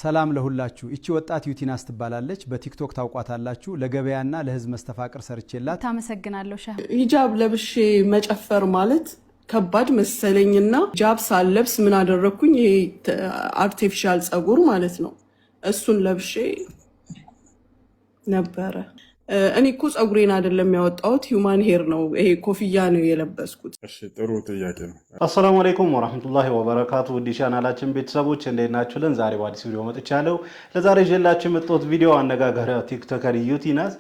ሰላም ለሁላችሁ እቺ ወጣት ዩቲናስ ትባላለች በቲክቶክ ታውቋታላችሁ ለገበያና ለህዝብ መስተፋቅር ሰርቼላት ታመሰግናለሁ ሸህ ሂጃብ ለብሼ መጨፈር ማለት ከባድ መሰለኝና ሂጃብ ሳልለብስ ምን አደረኩኝ ይሄ አርቲፊሻል ጸጉር ማለት ነው እሱን ለብሼ ነበር እኔ እኮ ጸጉሬን አይደለም ያወጣሁት ሂዩማን ሄር ነው ይሄ ኮፍያ ነው የለበስኩት እሺ ጥሩ ጥያቄ ነው አሰላሙ አለይኩም ወራህመቱላሂ ወበረካቱ ውድ ቻናላችን ቤተሰቦች እንዴት ናችሁልን ዛሬ በአዲስ ቪዲዮ መጥቻለሁ ለዛሬ ጀላችሁ የመጣሁት ቪዲዮ አነጋጋሪዋ ቲክቶከር ዩቲናስ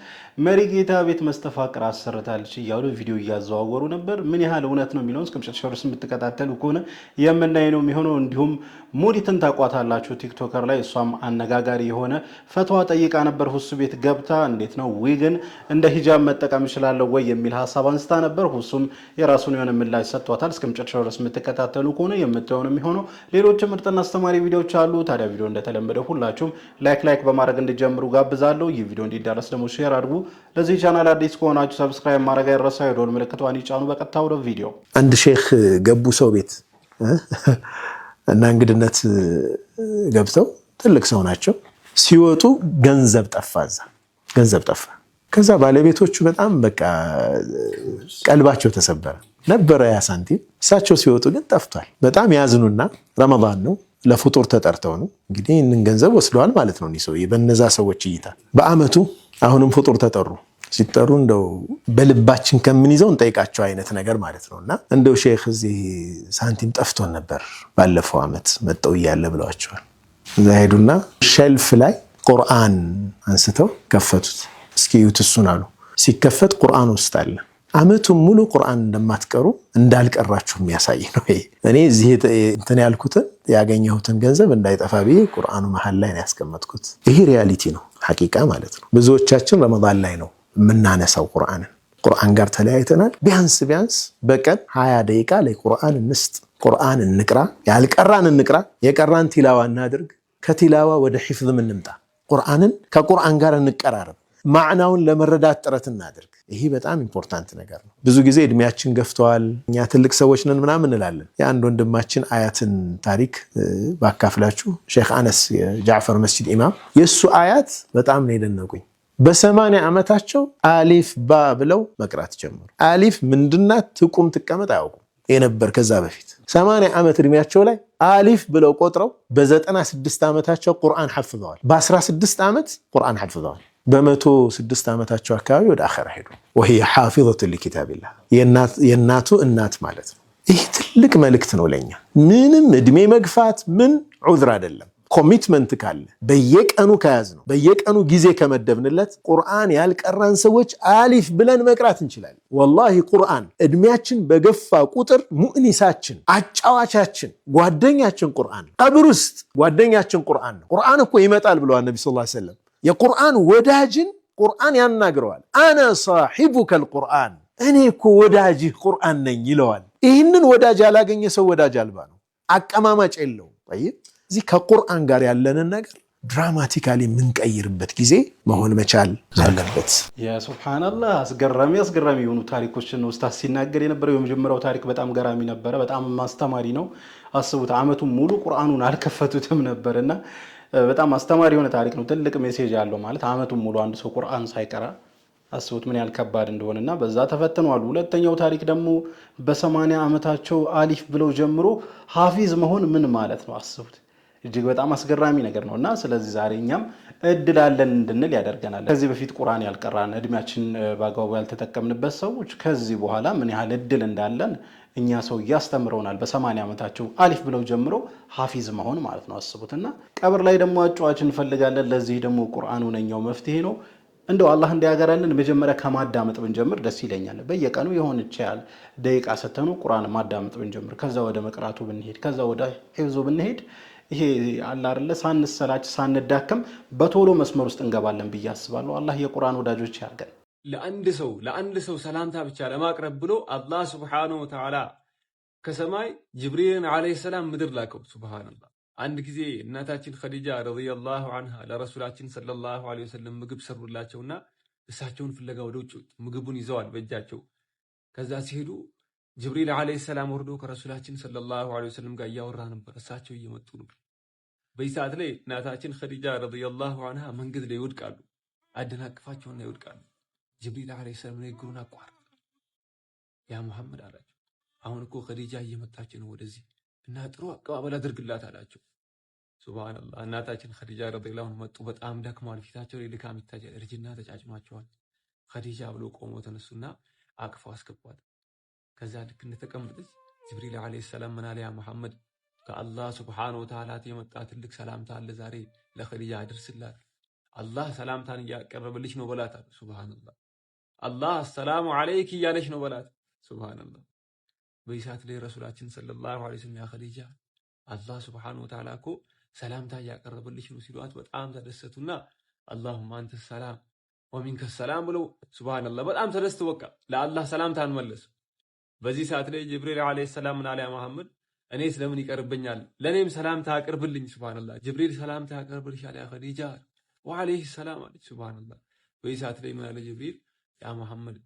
መሪጌታ ቤት መስተፋቅር አሰርታለች እያሉ ቪዲዮ እያዘዋወሩ ነበር ምን ያህል እውነት ነው የሚለውን እስከመጨረሻው ድረስ የምትከታተሉ ከሆነ የምናይ ነው የሚሆነው እንዲሁም ሙሪትን ታቋታላችሁ ቲክቶከር ላይ እሷም አነጋጋሪ የሆነ ፈትዋ ጠይቃ ነበር ሁሱ ቤት ገብታ እንዴት ነው ዊግን እንደ ሂጃብ መጠቀም ይችላል ወይ የሚል ሐሳብ አንስታ ነበር ሁሱም የራሱን የሆነ ምላሽ ሰጥቷታል እስከመጨረሻው ድረስ የምትከታተሉ ከሆነ የምታዩ ነው የሚሆነው ሌሎች ምርጥና አስተማሪ ቪዲዮዎች አሉ ታዲያ ቪዲዮ እንደተለመደው ሁላችሁም ላይክ በማድረግ እንድጀምሩ ጋብዛለሁ ይህ ቪዲዮ እንዲዳረስ ደግሞ ሼር አድርጉ ለዚህ ቻናል አዲስ ከሆናችሁ ሰብስክራይብ ማድረግ አይረሳ የደወል ምልክቷን ይጫኑ በቀጥታ ወደ ቪዲዮ አንድ ሼክ ገቡ ሰው ቤት እና እንግድነት ገብተው ትልቅ ሰው ናቸው ሲወጡ ገንዘብ ጠፋ ከዛ ባለቤቶቹ በጣም በቃ ቀልባቸው ተሰበረ ነበር ያ ሳንቲም እሳቸው ሲወጡ ግን ጠፍቷል በጣም ያዝኑና ረመዳን ነው ለፍጡር ተጠርተው ነው እንግዲህ እንን ገንዘብ ወስደዋል ማለት ነው ነው በእነዛ ሰዎች እይታ በአመቱ አሁንም ፍጡር ተጠሩ ሲጠሩ እንደው በልባችን ከምን ይዘው እንጠይቃቸው አይነት ነገር ማለት ነውና እንደው ሼክ እዚህ ሳንቲም ጠፍቶን ነበር ባለፈው አመት መጣው ይያለ ብለዋቸዋል እዛ ሄዱና ሸልፍ ላይ ቁርአን አንስተው ከፈቱት እስኪ ይዩትሱን አሉ ሲከፈት ቁርአን ውስጥ አለ አመቱን ሙሉ ቁርአን እንደማትቀሩ እንዳልቀራችሁ የሚያሳይ ነው እኔ እዚህ እንትን ያልኩትን ያገኘሁትን ገንዘብ እንዳይጠፋ ብዬ ቁርአኑ መሃል ላይ ነው ያስቀመጥኩት ይሄ ሪያሊቲ ነው ሐቂቃ ማለት ነው ብዙዎቻችን ረመዳን ላይ ነው የምናነሳው ቁርአን ጋር ተለያይተናል ቢያንስ በቀን 20 ደቂቃ ላይ ቁርአን እንስጥ ቁርአን እንቅራ ያልቀራን እንቅራ የቀራን ቲላዋ እናድርግ ከቲላዋ ወደ ሒፍዝ እንምጣ ቁርአንን ከቁርአን ጋር እንቀራረብ ማዕናውን ለመረዳት ጥረት እናድርግ ይሄ በጣም ኢምፖርታንት ነገር ነው ብዙ ጊዜ እድሜያችን ገፍቷል እኛ ትልቅ ሰዎች ነን ምናምን እንላለን የአንድ ወንድማችን አያትን ታሪክ ባካፍላችሁ ሼክ አነስ የጃዕፈር መስጂድ ኢማም የሱ አያት በጣም ነው የደነቁኝ በ80 ዓመታቸው አሊፍ ባ ብለው መቅራት ጀመሩ አሊፍ ምንድናት ትቁም ትቀመጥ አያውቁም የነበር ከዛ በፊት 80 ዓመት እድሜያቸው ላይ አሊፍ ብለው ቆጥረው በ96 ዓመታቸው ቁርአን ሐፍዘዋል በ16 ዓመት ቁርአን ሐፍዘዋል በ106 ዓመታቸው አካባቢ ወደ አኺራ ሄዱ وهي حافظة لكتاب الله የናቱ እናት ማለት ነው ይህ ትልቅ መልእክት ነው ለኛ ምንም እድሜ መግፋት ምን ዑዝር አይደለም ኮሚትመንት ካለ በየቀኑ ከያዝ ነው በየቀኑ ጊዜ ከመደብንለት ቁርአን ያልቀራን ሰዎች አሊፍ ብለን መቅራት እንችላለን والله ቁርአን እድሜያችን በገፋ ቁጥር ሙእኒሳችን አጫዋቻችን ጓደኛችን ቁርአን ቀብር ውስጥ ጓደኛችን ቁርአን ነው ቁርአን እኮ ይመጣል ብለዋል ነብዩ ሰለላሁ ዐለይሂ ወሰለም የቁርአን ወዳጅን ቁርአን ያናግረዋል አና صاحبك القرآن እኔ እኮ ወዳጅህ ቁርአን ነኝ ይለዋል ይህንን ወዳጅ ያላገኘ ሰው ወዳጅ አልባ ነው አቀማማጭ የለው طيب እዚህ ከቁርአን ጋር ያለንን ነገር ድራማቲካሊ የምንቀይርበት ጊዜ መሆን መቻል አለበት ያ ሱብሃንአላህ አስገራሚ የሆኑ ታሪኮችን ኡስታዝ ሲናገር የነበረው የመጀመሪያው ታሪክ በጣም ገራሚ ነበር በጣም ማስተማሪ ነው አስቡት አመቱን ሙሉ ቁርአኑን አልከፈቱትም ነበርና በጣም አስተማሪ የሆነ ታሪክ ነው ትልቅ ሜሴጅ ያለው ማለት አመቱን ሙሉ አንድ ሰው ቁርአን ሳይቀራ አስቡት ምን ያህል ከባድ እንደሆነና በዛ ተፈተነዋል ሁለተኛው ታሪክ ደግሞ በ80 ዓመታቸው አሊፍ ብለው ጀምሮ ሐፊዝ መሆን ምን ማለት ነው አስቡት እጅግ በጣም አስገራሚ ነገር ነውና ስለዚህ ዛሬ እኛም እድል አለን እንድንል ያደርገናል ከዚህ በፊት ቁርአን ያልቀራን እድሜያችን ባጋው ያልተጠቀምንበት ሰዎች ከዚህ በኋላ ምን ያህል እድል እንዳለን እኛ ሰው ያስተምረውናል በ80 ዓመታቸው አሊፍ ብለው ጀምሮ ሐፊዝ መሆን ማለት ነው አስቡትና ቀብር ላይ ደግሞ አጫዋች እንፈልጋለን ለዚህ ደግሞ ቁርአኑ ነኛው መፍትሄ ነው እንደው አላህ እንዲያገራልን መጀመሪያ ከማዳመጥ ብንጀምር ደስ ይለኛል በየቀኑ የሆነ ይቻል ደቂቃ ሰተኑ ቁርአን ማዳመጥ ብንጀምር ከዛ ወደ መቅራቱ ብንሄድ ከዛ ወደ ሒፍዙ ብንሄድ ይሄ አላህ አይደለ ሳንሰላች ሳንዳከም በቶሎ መስመር ውስጥ እንገባለን ብዬ አስባለሁ አላህ የቁርአን ወዳጆች ያርገን ለአንድ ሰው ሰላምታ ብቻ ለማቅረብ ብሎ አላህ Subhanahu Wa Ta'ala ከሰማይ ጅብሪልን አለይሂ ሰላም ምድር ላከው ሱብሃንአላህ አንድ ጊዜ እናታችን ኸዲጃ ረዲየላሁ ዐንሃ ለረሱላችን ሰለላሁ ዐለይሂ ወሰለም ምግብ ሰሩላቸውና እሳቸውን ፍለጋ ወደ ውጭ ምግቡን ይዘዋል በእጃቸው ከዛ ሲሄዱ ጅብሪል አለይሂ ሰላም ወርዶ ከረሱላችን ሰለላሁ ዐለይሂ ወሰለም ጋር ያወራ ነበር እሳቸው እየመጡ ነው በይሳት ላይ እናታችን ኸዲጃ ረዲየላሁ ዐንሃ መንገድ ላይ ይወድቃሉ። አደናቅፋቸውና ይወድቃሉ። ጅብሪል አለይሂ ሰላም ንግግሩን አቋረጠ። ያ መሐመድ አላቸው፣ አሁን እኮ ኸዲጃ እየመጣች ነው ወደዚህ እና ጥሩ አቀባበል አድርግላት አላቸው። ሱብሃንአላህ። እናታችን ኸዲጃ ረዲየላሁ ዐንሃ መጡ። በጣም ደክመዋል። ፊታቸው ላይ ድካም ይታያል። እርጅና ተጫጭኗቸዋል። ኸዲጃ ብሎ ቆሞ ተነሱና አቅፈው አስገቧት። ከዛ ልክ እንደተቀመጠች ጅብሪል አለይሂ ሰላም ምን አለ? ያ መሐመድ ከአላህ ሱብሓነሁ ወተዓላ የመጣ ትልቅ ሰላምታ አለ ዛሬ ለኸዲጃ አድርስላት። አላህ ሰላምታን እያቀረበልሽ ነው በላት። ሱብሃንአላህ። አላህ አሰላሙ አለይክ እያለሽ ነው በላት። ሱብሃንአላህ። በይሳት ላይ ረሱላችን ሰለላሁ ዐለይሂ ወሰለም ያ ኸዲጃ አላህ ሱብሓነሁ ወተዓላ እኮ ሰላምታ እያቀረበልሽ ነው ሲሏት በጣም ተደሰቱና አላሁመ አንተ ሰላም ወሚንከ ሰላም ብለው ሱብሃንአላህ በጣም ተደስተው በቃ ለአላህ ሰላምታን መለሱ። በዚህ ሰዓት ላይ ጅብሪል አለይሂ ሰላም ምን አለ? ያ መሐመድ እኔ ስለምን ይቀርብኛል? ለኔም ሰላምታ አቅርብልኝ። ሱብሃንአላህ። ጅብሪል ሰላምታ ያቀርብልሻል ያ ኸዲጃ ወአለይሂ ሰላም አለች። ሱብሃንአላህ። በዚህ ሰዓት ላይ ምን አለ ጅብሪል? ያ መሐመድ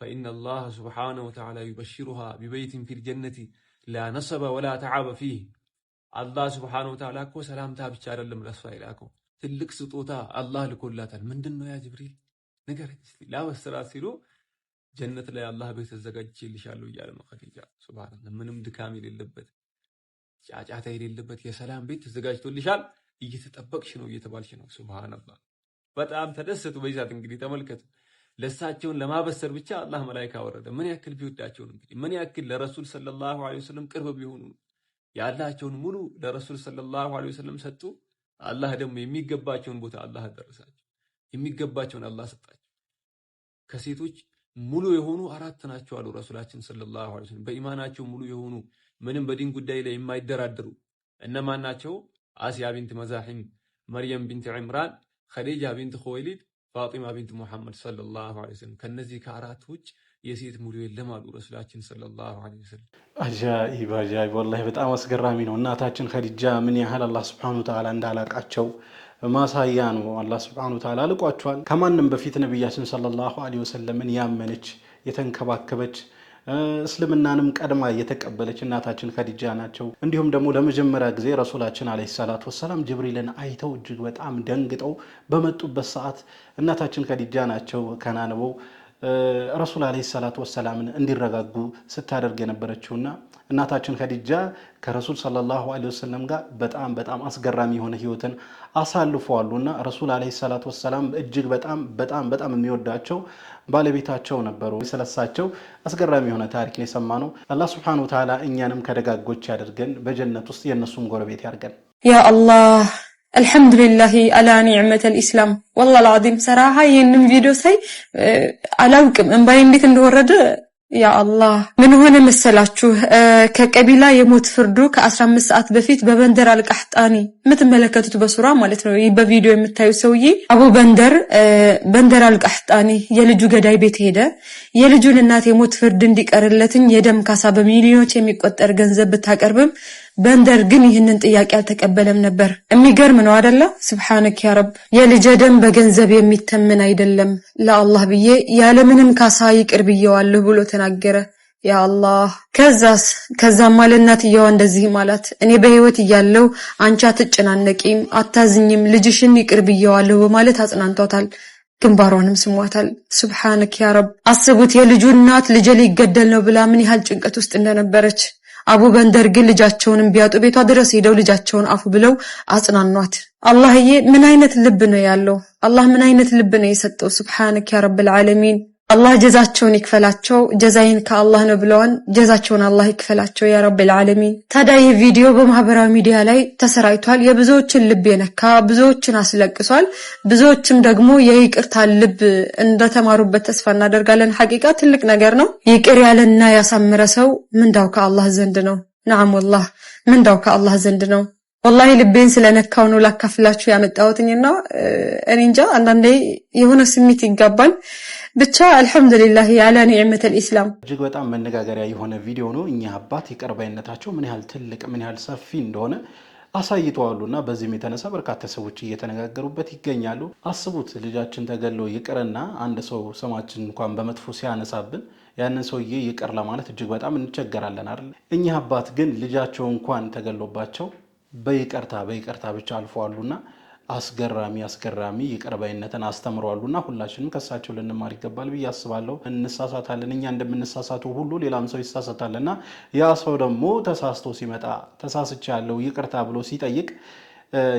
ፈኢነ አላህ ሱብሓነሁ ወተዓላ ዩበሽሩሃ ቢበይቲን ፊል ጀነቲ ላ ነሰበ ወላ ተዓበ ፊህ። አላህ ሱብሓነሁ ወተዓላ እኮ ሰላምታ ብቻ አይደለም ለሷ የላከው ትልቅ ስጦታ አላህ ልኮላታል። ምንድነው ያ ጅብሪል ንገረኝ እስቲ ላበስራት ሲሉ ጀነት ላይ አላህ ቤት ተዘጋጅቼልሻለሁ እያለ ነው ኸዲጃ። ሱብሃንአላህ። ምንም ድካም የሌለበት ጫጫታ የሌለበት የሰላም ቤት ተዘጋጅቶልሻል፣ እየተጠበቅሽ ነው እየተባልሽ ነው። ሱብሃንአላህ። በጣም ተደሰቱ። በይዛት እንግዲህ ተመልከቱ፣ ለሳቸውን ለማበሰር ብቻ አላህ መላእክት አወረደ። ምን ያክል ቢወዳቸው ነው እንግዲህ፣ ምን ያክል ለረሱል ሰለላሁ ዐለይሂ ወሰለም ቅርብ ቢሆኑ ያላቸውን ሙሉ ለረሱል ሰለላሁ ዐለይሂ ወሰለም ሰጡ። አላህ ደግሞ የሚገባቸውን ቦታ አላህ አደረሳቸው። የሚገባቸውን አላህ ሰጣቸው። ከሴቶች ሙሉ የሆኑ 4 ናቸው አሉ ረሱላችን ሰለላሁ ዐለይሂ ወሰለም። በኢማናቸው ሙሉ የሆኑ ምንም በዲን ጉዳይ ላይ የማይደራደሩ እነማን ናቸው? አሲያ ቢንት መዛሂም፣ መርየም ቢንት ዒምራን፣ ኸዲጃ ቢንት ኹወይሊድ፣ ፋጢማ ቢንት ሙሐመድ ሰለላሁ ዐለይሂ ወሰለም። ከነዚህ ከአራት ውጭ የሴት ሙሉ የለም አሉ ረሱላችን ሰለላሁ ዐለይሂ ወሰለም። አጃኢብ አጃኢብ፣ ወላሂ በጣም አስገራሚ ነው። እናታችን ኸዲጃ ምን ያህል አላህ ሱብሓነሁ ወተዓላ እንዳላቃቸው ማሳያ ነው። አላህ ሱብሓነሁ ወተዓላ ልቋቸዋል። ከማንም በፊት ነቢያችን ሰለላሁ ዐለይሂ ወሰለምን ያመነች የተንከባከበች እስልምናንም ቀድማ የተቀበለች እናታችን ኸዲጃ ናቸው። እንዲሁም ደግሞ ለመጀመሪያ ጊዜ ረሱላችን አለይሂ ሰላቱ ወሰላም ጅብሪልን አይተው እጅግ በጣም ደንግጠው በመጡበት ሰዓት እናታችን ኸዲጃ ናቸው ከናንበው ረሱል አለይሂ ሰላቱ ወሰላምን እንዲረጋጉ ስታደርግ የነበረችውና እናታችን ኸዲጃ ከረሱል ሰለላሁ ዐለይሂ ወሰለም ጋር በጣም አስገራሚ የሆነ ህይወትን አሳልፈዋሉና ረሱል አለይሂ ሰላቱ ወሰላም እጅግ በጣም የሚወዳቸው ባለቤታቸው ነበሩ። ስለሳቸው አስገራሚ የሆነ ታሪክ ነው የሰማነው። አላህ ሱብሓነሁ ወተዓላ እኛንም ከደጋጎች ያድርገን፣ በጀነት ውስጥ የነሱም ጎረቤት ያድርገን። ያ አላህ አልሐምዱሊላህ አላ ኒዕመተል ኢስላም። ወላሂ አልዓዚም ሰራሃ ይሄንን ቪዲዮ ሳይ አላውቅም እንባዬ እንዴት እንደወረደ። ያ አላህ ምን ሆነ መሰላችሁ? ከቀቢላ የሞት ፍርዱ ከ15 ሰዓት በፊት በበንደር አልቀህጣኒ የምትመለከቱት በሱራ ማለት ነው። ይህ በቪዲዮ የምታዩ ሰውዬ አቡ በንደር አልቀህጣኒ የልጁ ገዳይ ቤት ሄደ። የልጁን እናት የሞት ፍርድ እንዲቀርለትኝ የደም ካሳ በሚሊዮኖች የሚቆጠር ገንዘብ ብታቀርብም በንደር ግን ይህንን ጥያቄ አልተቀበለም ነበር። የሚገርም ነው አይደለ? ሱብሃንክ ያ ረብ። የልጅ ደም በገንዘብ የሚተመን አይደለም፣ ለአላህ ብዬ ያለምንም ካሳ ይቅር ብየዋለሁ ብሎ ተናገረ። ያ አላህ። ከዛም ለእናትየዋ እንደዚህ ማለት እኔ በህይወት እያለሁ አንቺ አትጨናነቂም፣ አታዝኝም፣ ልጅሽን ይቅር ብየዋለሁ በማለት አጽናንቷታል። ግንባሯንም ስሟታል። ሱብሃንክ ያ ረብ። አስቡት፣ የልጁ እናት ልጅ ሊገደል ነው ብላ ምን ያህል ጭንቀት ውስጥ እንደነበረች። አቡ በንደር ግን ልጃቸውን ቢያጡ ቤቷ ድረስ ሄደው ልጃቸውን አፉ ብለው አጽናኗት። አላህዬ ምን አይነት ልብ ነው ያለው! አላህ ምን አይነት ልብ ነው የሰጠው! ሱብሃንክ ያ ረብል ዓለሚን። አላህ ጀዛቸውን ይክፈላቸው። ጀዛይን ከአላህ ነው ብለዋል። ጀዛቸውን አላህ ይክፈላቸው ያ ረብል ዓለሚን። ታዲያ ይህ ቪዲዮ በማህበራዊ ሚዲያ ላይ ተሰራይቷል። የብዙዎችን ልብ የነካ ብዙዎችን አስለቅሷል። ብዙዎችም ደግሞ የይቅርታ ልብ እንደተማሩበት ተስፋ እናደርጋለን። ሐቂቃ ትልቅ ነገር ነው። ይቅር ያለና ያሳመረ ሰው ምንዳው ከአላህ ዘንድ ነው። ነዓም ወላሂ ምንዳው ከአላህ ዘንድ ነው። ወላሂ ልቤን ስለነካው ነው ላካፍላችሁ ያመጣሁትና እኔ እንጃ አንዳንዴ የሆነ ስሜት ይጋባል። ብቻ አልহামዱሊላህ ያለ ኒዕመተል ኢስላም። እጅግ በጣም መነጋገሪያ የሆነ ቪዲዮ ነው። እኛ አባት ይቀርባይነታቸው ምን ያህል ትልቅ ምን ያህል ሰፊ እንደሆነ አሳይተዋሉና በዚህም የተነሳ በርካታ ሰዎች እየተነጋገሩበት ይገኛሉ። አስቡት፣ ልጃችን ተገሎ ይቅርና አንድ ሰው ስማችን እንኳን በመጥፎ ሲያነሳብን ያንን ሰውዬ ይቅር ለማለት እጅግ በጣም እንቸገራለን አይደል? እኛ አባት ግን ልጃቸው እንኳን ተገሎባቸው በይቅርታ ብቻ አልፈዋሉና አስገራሚ ይቅር ባይነትን አስተምረዋሉና ሁላችንም ከሳቸው ልንማር ይገባል ብዬ አስባለሁ። እንሳሳታለን፣ እኛ እንደምንሳሳተው ሁሉ ሌላም ሰው ይሳሳታልና ያ ሰው ደግሞ ተሳስቶ ሲመጣ ተሳስቻለሁ ይቅርታ ብሎ ሲጠይቅ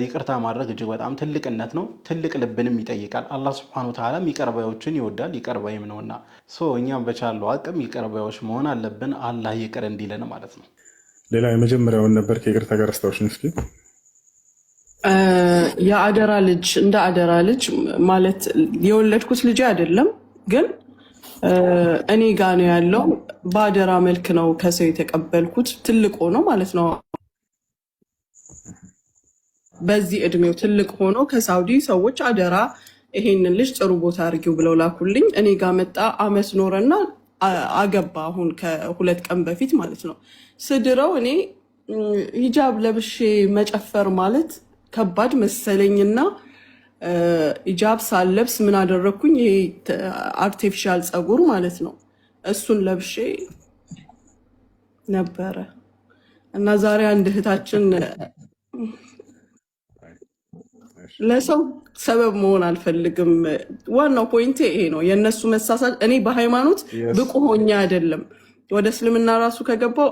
ይቅርታ ማድረግ እጅግ በጣም ትልቅነት ነው። ትልቅ ልብንም ይጠይቃል። አላህ ሱብሓነሁ ወተዓላ ይቅር ባዮችን ይወዳል፣ ይቅር ባይም ነውና እኛም በቻለው አቅም ይቅር ባዮች መሆን አለብን፣ አላህ ይቅር እንዲለን ማለት ነው። ሌላ የመጀመሪያውን ነበር ከይቅርታ ጋር አስታውሽን እስኪ። የአደራ ልጅ እንደ አደራ ልጅ ማለት የወለድኩት ልጅ አይደለም፣ ግን እኔ ጋ ነው ያለው። በአደራ መልክ ነው ከሰው የተቀበልኩት። ትልቅ ሆኖ ማለት ነው። በዚህ እድሜው ትልቅ ሆኖ ከሳውዲ ሰዎች አደራ ይሄንን ልጅ ጥሩ ቦታ አድርጊው ብለው ላኩልኝ። እኔ ጋ መጣ፣ አመት ኖረና አገባ። አሁን ከ2 ቀን በፊት ማለት ነው። ስድረው እኔ ሂጃብ ለብሼ መጨፈር ማለት ከባድ መሰለኝና ሂጃብ ሳለብስ ምን አደረግኩኝ? ይሄ አርቲፊሻል ፀጉር ማለት ነው፣ እሱን ለብሼ ነበረ እና ዛሬ አንድ እህታችን ለሰው ሰበብ መሆን አልፈልግም። ዋናው ፖይንቴ ይሄ ነው፣ የእነሱ መሳሳት። እኔ በሃይማኖት ብቁ ሆኜ አይደለም ወደ እስልምና ራሱ ከገባው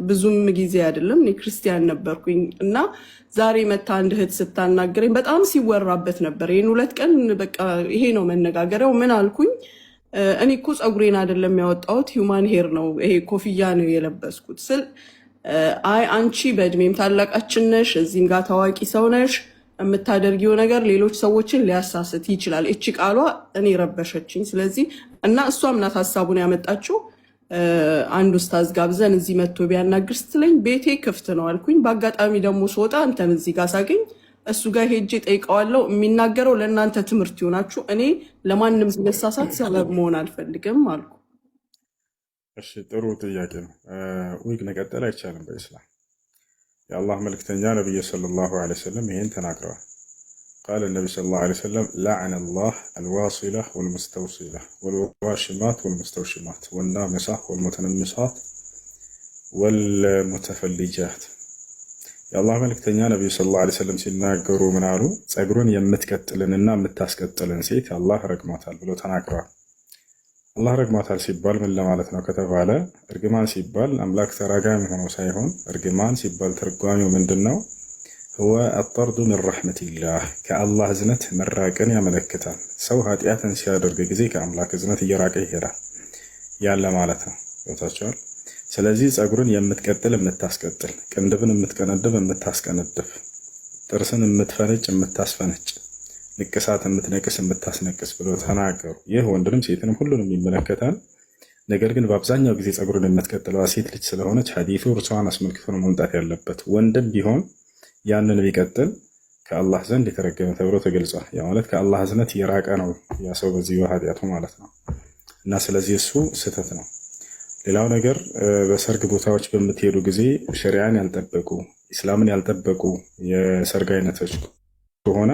ብዙም ጊዜ አይደለም። እኔ ክርስቲያን ነበርኩኝ እና ዛሬ መታ አንድ እህት ስታናገረኝ በጣም ሲወራበት ነበር። ይህን 2 ቀን በቃ ይሄ ነው መነጋገሪያው። ምን አልኩኝ? እኔ እኮ ፀጉሬን አይደለም ያወጣሁት ሂውማን ሄር ነው፣ ይሄ ኮፍያ ነው የለበስኩት ስል አይ አንቺ በእድሜም ታላቃችን ነሽ፣ እዚህም ጋር ታዋቂ ሰው ነሽ፣ የምታደርጊው ነገር ሌሎች ሰዎችን ሊያሳስት ይችላል። እቺ ቃሏ እኔ ረበሸችኝ። ስለዚህ እና እሷም ናት ሀሳቡን ያመጣችው። አንድ ኡስታዝ ጋብዘን እዚህ መጥቶ ቢያናግር ስትለኝ ቤቴ ክፍት ነው አልኩኝ። በአጋጣሚ ደግሞ ስወጣ አንተን እዚህ ጋር ሳገኝ እሱ ጋር ሄጄ ጠይቀዋለሁ። የሚናገረው ለእናንተ ትምህርት ይሆናችሁ፣ እኔ ለማንም መሳሳት ሰበብ መሆን አልፈልግም አልኩ። እሺ ጥሩ ጥያቄ ነው። ዊግ መቀጠል አይቻልም በኢስላም። የአላህ መልክተኛ ነቢዩ ሰለላሁ ዐለይሂ ወሰለም ይሄን ተናግረዋል። ቃለ ነቢ ሰለላሁ ዐለይሂ ወሰለም ለዐነ ላህ አልዋሲላ ወልሙስተውሲላ ወልዋሽማት ወልሙስተውሽማት ወናሚሳት ወልሙተነሚሳት ወልሙተፈልጃት። የአላህ መልክተኛ ነቢዩ ሰለላሁ ዐለይሂ ወሰለም ሲናገሩ ምን አሉ? ፀጉሩን የምትቀጥልንና የምታስቀጥልን ሴት አላህ ረግሟታል ብሎ ተናግረዋል። አላህ ረግሟታል ሲባል ምን ለማለት ነው ከተባለ እርግማን ሲባል አምላክ ተራጋሚ ሆኖ ሳይሆን እርግማን ሲባል ትርጓሜው ምንድን ነው? هو الطرد من رحمة الله كالله زنت مراقن يملكتان سو ኃጢአትን ሲያደርግ ጊዜ ከአምላክ ዝነት እየራቀ ይሄዳል ያለ ማለት ነው። ወታቻል። ስለዚህ ፀጉርን የምትቀጥል የምታስቀጥል፣ ቅንድብን የምትቀነድብ የምታስቀነድብ፣ ጥርስን የምትፈነጭ የምታስፈነጭ፣ ንቅሳት የምትነቅስ የምታስነቅስ ብሎ ተናገሩ። ይህ ወንድንም ሴትንም ሁሉንም ይመለከታል። ነገር ግን በአብዛኛው ጊዜ ፀጉርን የምትቀጥለው ሴት ልጅ ስለሆነች ሐዲሱ እርሷን አስመልክቶ ነው መምጣት ያለበት። ወንድም ቢሆን ያንን ቢቀጥል ከአላህ ዘንድ የተረገመ ተብሎ ተገልጿል። ያ ማለት ከአላህ ዝነት የራቀ ነው ያ ሰው በዚህ ኃጢአቱ ማለት ነው። እና ስለዚህ እሱ ስህተት ነው። ሌላው ነገር በሰርግ ቦታዎች በምትሄዱ ጊዜ ሸሪዓን ያልጠበቁ ኢስላምን ያልጠበቁ የሰርግ አይነቶች ከሆነ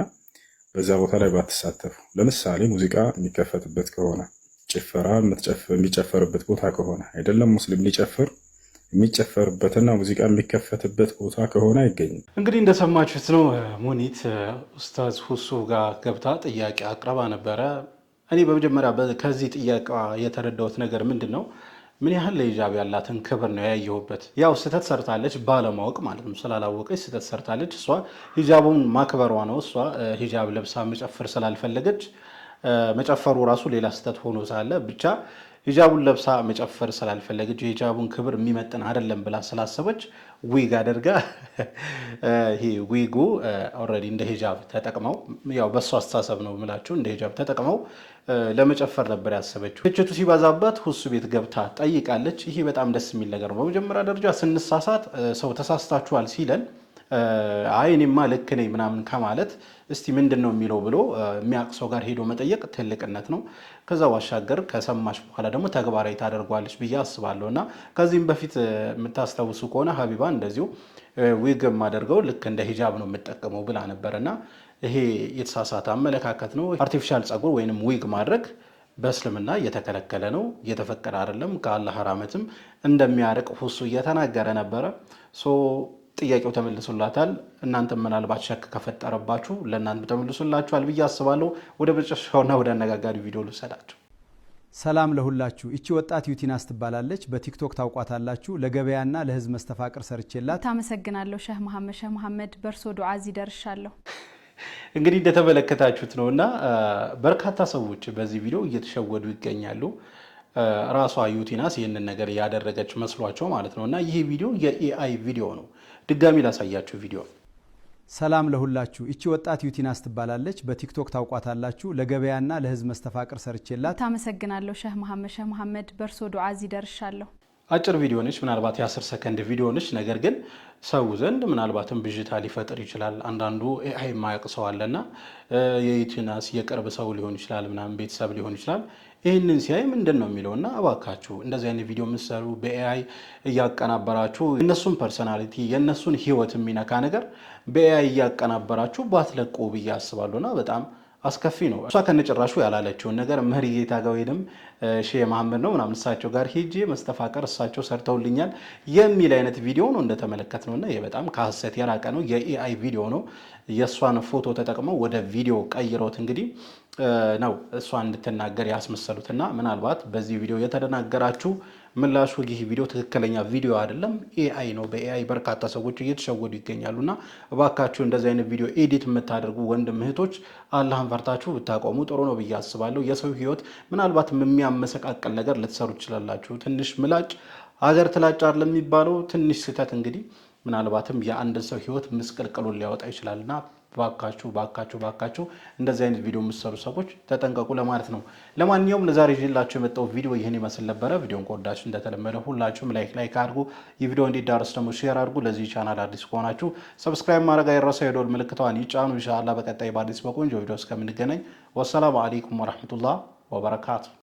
በዛ ቦታ ላይ ባትሳተፉ። ለምሳሌ ሙዚቃ የሚከፈትበት ከሆነ፣ ጭፈራ የሚጨፈርበት ቦታ ከሆነ አይደለም ሙስሊም ሊጨፍር የሚጨፈርበትና ሙዚቃ የሚከፈትበት ቦታ ከሆነ አይገኝም። እንግዲህ እንደሰማችሁት ነው። ሙኒት ኡስታዝ ሁሱ ጋር ገብታ ጥያቄ አቅርባ ነበረ። እኔ በመጀመሪያ ከዚህ ጥያቄ የተረዳሁት ነገር ምንድን ነው? ምን ያህል ለሂጃብ ያላትን ክብር ነው ያየሁበት። ያው ስህተት ሰርታለች ባለማወቅ ማለት ነው፣ ስላላወቀች ስህተት ሰርታለች። እሷ ሂጃቡን ማክበሯ ነው። እሷ ሂጃብ ለብሳ መጨፈር ስላልፈለገች መጨፈሩ ራሱ ሌላ ስህተት ሆኖ ሳለ ብቻ ሂጃቡን ለብሳ መጨፈር ስላልፈለገች የሂጃቡን ክብር የሚመጥን አይደለም ብላ ስላሰበች ዊግ አድርጋ ይሄ ዊጉ ኦልሬዲ እንደ ሂጃብ ተጠቅመው፣ ያው በእሱ አስተሳሰብ ነው የምላችሁ፣ እንደ ሂጃብ ተጠቅመው ለመጨፈር ነበር ያሰበችው። ትችቱ ሲበዛባት ሁሱ ቤት ገብታ ጠይቃለች። ይሄ በጣም ደስ የሚል ነገር ነው። በመጀመሪያ ደረጃ ስንሳሳት ሰው ተሳስታችኋል ሲለን አይ እኔማ ልክ ነኝ ምናምን ከማለት እስቲ ምንድን ነው የሚለው ብሎ የሚያውቅ ሰው ጋር ሄዶ መጠየቅ ትልቅነት ነው። ከዛ ባሻገር ከሰማች በኋላ ደግሞ ተግባራዊ ታደርጓለች ብዬ አስባለሁ። እና ከዚህም በፊት የምታስታውሱ ከሆነ ሀቢባ እንደዚሁ ዊግ የማደርገው ልክ እንደ ሂጃብ ነው የምጠቀመው ብላ ነበር። እና ይሄ የተሳሳተ አመለካከት ነው። አርቲፊሻል ፀጉር ወይንም ዊግ ማድረግ በእስልምና እየተከለከለ ነው፣ እየተፈቀደ አይደለም። ከአላህ ራህመትም እንደሚያርቅ ሁሱ እየተናገረ ነበረ። ጥያቄው ተመልሶላታል። እናንተ ምናልባት ሸክ ከፈጠረባችሁ ለእናንተ ተመልሶላችኋል ብዬ አስባለሁ። ወደ መጨረሻውና ወደ አነጋጋሪ ቪዲዮ ልውሰዳችሁ። ሰላም ለሁላችሁ። እቺ ወጣት ዩቲናስ ትባላለች። በቲክቶክ ታውቋታላችሁ። ለገበያና ለህዝብ መስተፋቅር ሰርቼላት። ታመሰግናለሁ ሼህ መሐመድ በርሶ ዱዓ ይደርሻለሁ። እንግዲህ እንደተመለከታችሁት ነውና በርካታ ሰዎች በዚህ ቪዲዮ እየተሸወዱ ይገኛሉ። ራሷ ዩቲናስ ይህንን ነገር ያደረገች መስሏቸው ማለት ነውና ይህ ቪዲዮ የኤአይ ቪዲዮ ነው። ድጋሚ ላሳያችሁ ቪዲዮ። ሰላም ለሁላችሁ። እቺ ወጣት ዩቲናስ ትባላለች። በቲክቶክ ታውቋታላችሁ። ለገበያና ለህዝብ መስተፋቅር ሰርቼላት። ታመሰግናለሁ ሼህ መሐመድ በርሶ ዱዓ ይደርሻለሁ። አጭር ቪዲዮ ነች፣ ምናልባት የ10 ሰከንድ ቪዲዮ ነች። ነገር ግን ሰው ዘንድ ምናልባትም ብዥታ ሊፈጥር ይችላል። አንዳንዱ ኤአይ የማያውቅ ሰው አለና የዩቲናስ የቅርብ ሰው ሊሆን ይችላል፣ ምናምን ቤተሰብ ሊሆን ይችላል። ይህንን ሲያይ ምንድን ነው የሚለውና እባካችሁ እንደዚህ አይነት ቪዲዮ የምትሰሩ በኤአይ እያቀናበራችሁ የእነሱን ፐርሰናሊቲ የእነሱን ህይወት የሚነካ ነገር በኤአይ እያቀናበራችሁ ባትለቁ ብዬ አስባለሁና በጣም አስከፊ ነው። እሷ ከነጭራሹ ያላለችውን ነገር ምህር ጌታ ጋር ወይም ሼህ መሐመድ ነው ምናምን እሳቸው ጋር ሄጄ መስተፋቀር እሳቸው ሰርተውልኛል የሚል አይነት ቪዲዮ ነው እንደተመለከት ነውና ይሄ በጣም ከሐሰት የራቀ ነው። የኤአይ ቪዲዮ ነው። የእሷን ፎቶ ተጠቅመው ወደ ቪዲዮ ቀይረውት እንግዲህ ነው እሷ እንድትናገር ያስመሰሉትና ምናልባት በዚህ ቪዲዮ የተደናገራችሁ ምላሹ ይህ ቪዲዮ ትክክለኛ ቪዲዮ አይደለም፣ ኤአይ ነው። በኤአይ በርካታ ሰዎች እየተሸወዱ ይገኛሉና እባካችሁ እንደዚህ አይነት ቪዲዮ ኤዲት የምታደርጉ ወንድም እህቶች አላህን ፈርታችሁ ብታቆሙ ጥሩ ነው ብዬ አስባለሁ። የሰው ህይወት ምናልባት የሚያመሰቃቀል ነገር ልትሰሩ ትችላላችሁ። ትንሽ ምላጭ ሀገር ትላጭ አይደለም የሚባለው። ትንሽ ስህተት እንግዲህ ምናልባትም የአንድን ሰው ህይወት ምስቅልቅሉን ሊያወጣ ይችላልና ባካችሁ እንደዚህ አይነት ቪዲዮ የምትሰሩ ሰዎች ተጠንቀቁ ለማለት ነው። ለማንኛውም ለዛሬ ይዤላችሁ የመጣው ቪዲዮ ይህን ይመስል ነበረ። ቪዲዮን ከወዳችሁ እንደተለመደ ሁላችሁም ላይክ አድርጉ። ይህ ቪዲዮ እንዲዳረስ ደግሞ ሼር አድርጉ። ለዚህ ቻናል አዲስ ከሆናችሁ ሰብስክራይብ ማድረግ አይረሳ። የደወል ምልክቷን ይጫኑ። ኢንሻአላህ በቀጣይ በአዲስ በቆንጆ ቪዲዮ እስከምንገናኝ ወሰላሙ አለይኩም ወራህመቱላህ ወበረካቱ።